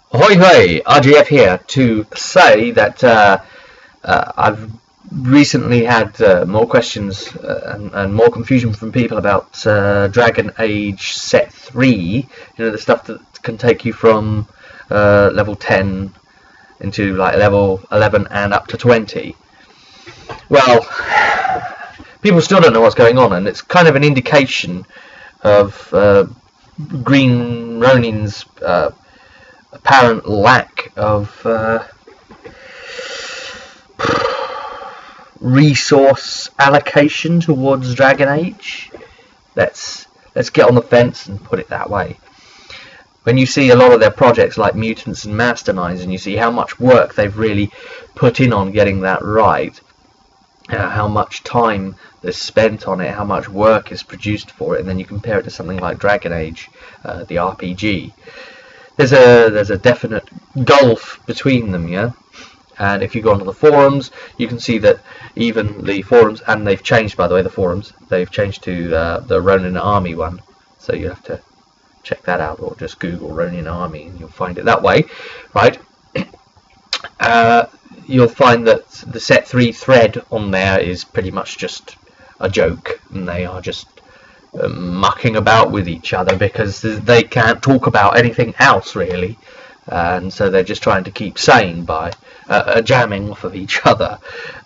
Ahoy hoy, RGF here to say that I've recently had more questions and more confusion from people about Dragon Age Set 3, you know, the stuff that can take you from level 10 into like level 11 and up to 20. Well, people still don't know what's going on, and it's kind of an indication of Green Ronin's apparent lack of resource allocation towards Dragon Age. Let's get on the fence and put it that way. When you see a lot of their projects like Mutants and Masterminds, and you see how much work they've really put in on getting that right, how much time is spent on it, how much work is produced for it, and then you compare it to something like Dragon Age, the RPG. There's a definite gulf between them, yeah. And if you go onto the forums, you can see that even the forums, and they've changed, by the way, the forums, they've changed to the Ronin Army one, so you have to check that out, or just Google Ronin Army and you'll find it that way, right? You'll find that the Set 3 thread on there is pretty much just a joke, and they are just mucking about with each other because they can't talk about anything else really, and so they're just trying to keep sane by jamming off of each other,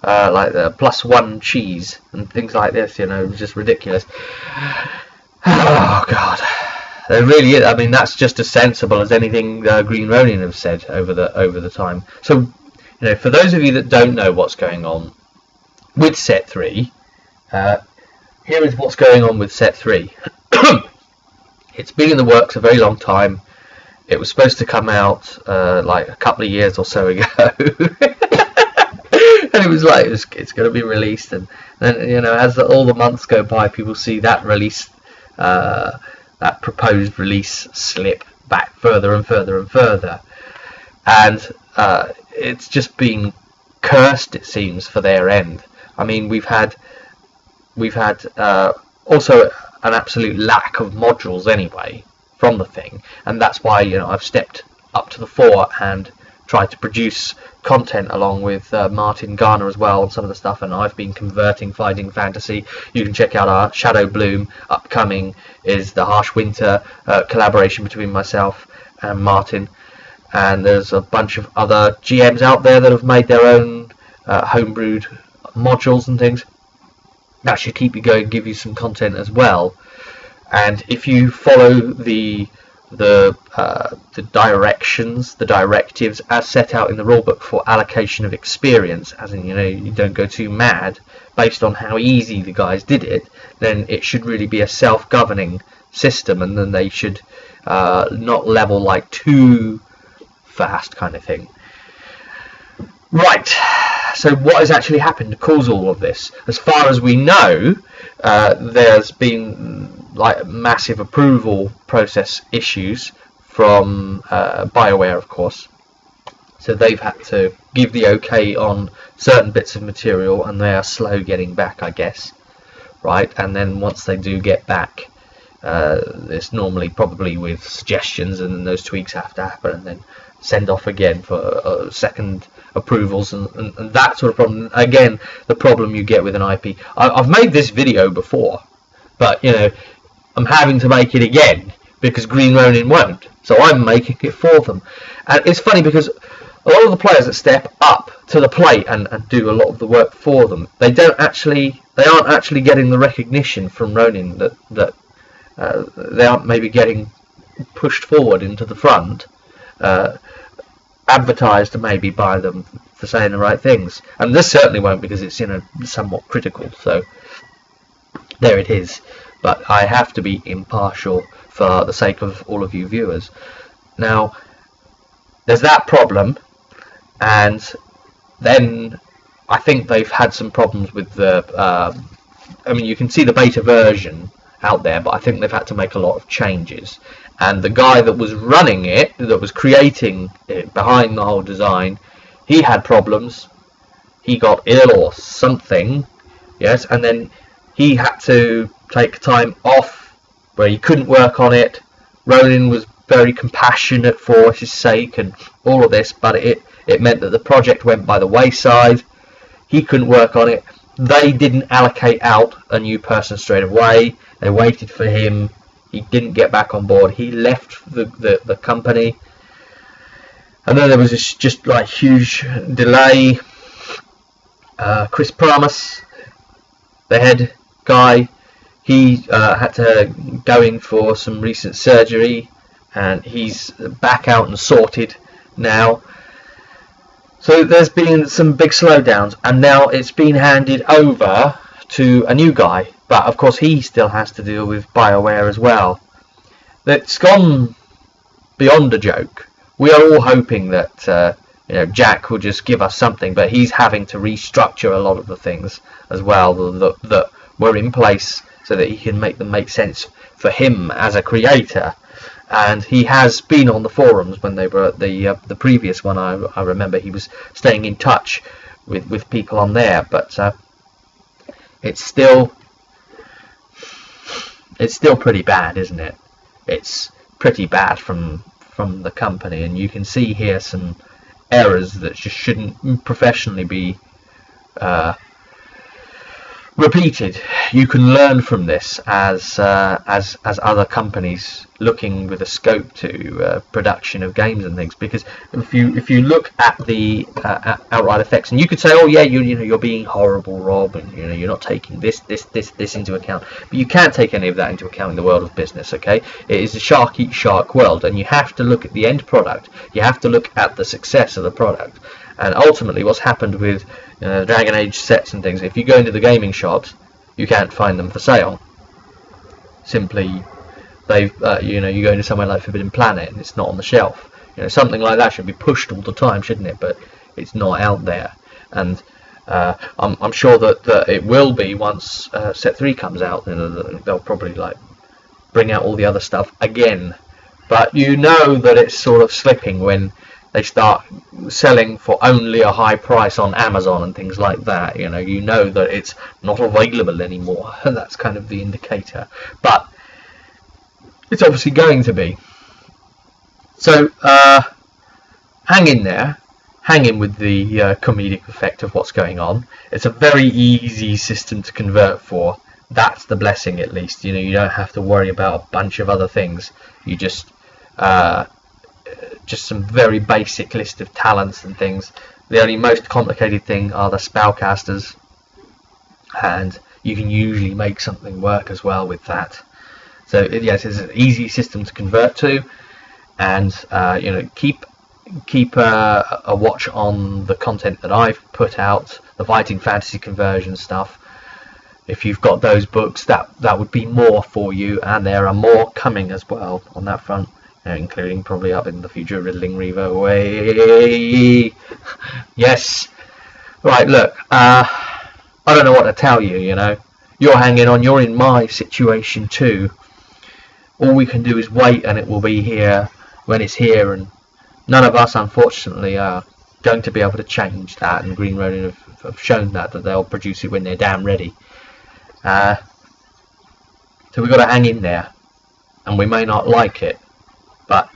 like the +1 cheese and things like this, you know, just ridiculous. Oh god, it really is. I mean, that's just as sensible as anything Green Ronin have said over the time. So, you know, for those of you that don't know what's going on with Set 3, here is what's going on with Set 3. It's been in the works a very long time. It was supposed to come out like a couple of years or so ago. And it was like, it's going to be released. And then, you know, as all the months go by, people see that release, that proposed release slip back further and further and further. And it's just been cursed, it seems, for their end. I mean, we've had also an absolute lack of modules anyway from the thing, and that's why, you know, I've stepped up to the fore and tried to produce content along with Martin Garner as well on some of the stuff, and I've been converting Fighting Fantasy. You can check out our Shadow Bloom. Upcoming is the Harsh Winter collaboration between myself and Martin, and there's a bunch of other GMs out there that have made their own homebrewed modules and things. That should keep you going, give you some content as well. And if you follow the directions, the directives as set out in the rulebook for allocation of experience, as in, you know, you don't go too mad based on how easy the guys did it, then it should really be a self-governing system, and then they should not level like too fast, kind of thing. Right. So what has actually happened to cause all of this? As far as we know, there's been like massive approval process issues from BioWare, of course. So they've had to give the okay on certain bits of material, and they are slow getting back, I guess. Right, and then once they do get back, it's normally probably with suggestions, and then those tweaks have to happen, and then send off again for second approvals and that sort of problem. Again, the problem you get with an IP. I've made this video before, but, you know, I'm having to make it again because Green Ronin won't, so I'm making it for them. And it's funny because a lot of the players that step up to the plate and do a lot of the work for them, they aren't actually getting the recognition from Ronin that they aren't maybe getting pushed forward into the front, advertised maybe by them for saying the right things. And this certainly won't, because it's, you know, somewhat critical. So there it is. But I have to be impartial for the sake of all of you viewers. Now, there's that problem, and then I think they've had some problems with the I mean, you can see the beta version out there, but I think they've had to make a lot of changes. And the guy that was running it, that was creating it, behind the whole design, he had problems. He got ill or something, yes, and then he had to take time off where he couldn't work on it. Ronin was very compassionate for his sake and all of this, but it meant that the project went by the wayside. He couldn't work on it. They didn't allocate out a new person straight away. They waited for him. He didn't get back on board. He left the company, and then there was this just like huge delay. Chris Pramas, the head guy, he had to go in for some recent surgery, and he's back out and sorted now. So there's been some big slowdowns, and now it's been handed over to a new guy. But of course he still has to deal with BioWare as well. It's gone beyond a joke. We are all hoping that Jack will just give us something, but he's having to restructure a lot of the things as well that were in place so that he can make them make sense for him as a creator. And he has been on the forums when they were at the previous one. I remember he was staying in touch with people on there, but it's still pretty bad, isn't it? It's pretty bad from the company, and you can see here some errors that just shouldn't professionally be repeated. You can learn from this as other companies looking with a scope to production of games and things, because if you look at the outright effects, and you could say, oh yeah, you're being horrible, Rob, and you're not taking this into account, but you can't take any of that into account in the world of business. Okay, it is a shark eat shark world, and you have to look at the end product. You have to look at the success of the product, and ultimately what's happened with Dragon Age sets and things. If you go into the gaming shops, you can't find them for sale. Simply, they've you go into somewhere like Forbidden Planet and it's not on the shelf. Something like that should be pushed all the time, shouldn't it? But it's not out there, and I'm sure that it will be once Set 3 comes out. They'll probably bring out all the other stuff again, but that it's sort of slipping when they start selling for only a high price on Amazon and things like that. You know that it's not available anymore, and that's kind of the indicator. But it's obviously going to be. So hang in there, hang in with the comedic effect of what's going on. It's a very easy system to convert for. That's the blessing, at least. You don't have to worry about a bunch of other things. You just some very basic list of talents and things. The only most complicated thing are the spellcasters, and you can usually make something work as well with that. So yes, it's an easy system to convert to, and keep a watch on the content that I've put out, the Fighting Fantasy conversion stuff. If you've got those books, that would be more for you, and there are more coming as well on that front. Including probably up in the future Riddling Reaver way. Yes. Right, look, I don't know what to tell you. You're hanging on. You're in my situation too. All we can do is wait, and it will be here when it's here, and none of us unfortunately are going to be able to change that, and Green Ronin have shown that they'll produce it when they're damn ready. So we've got to hang in there, and we may not like it. But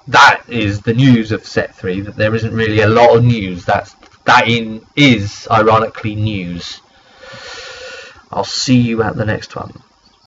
that is the news of Set 3, that there isn't really a lot of news. That is ironically news. I'll see you at the next one.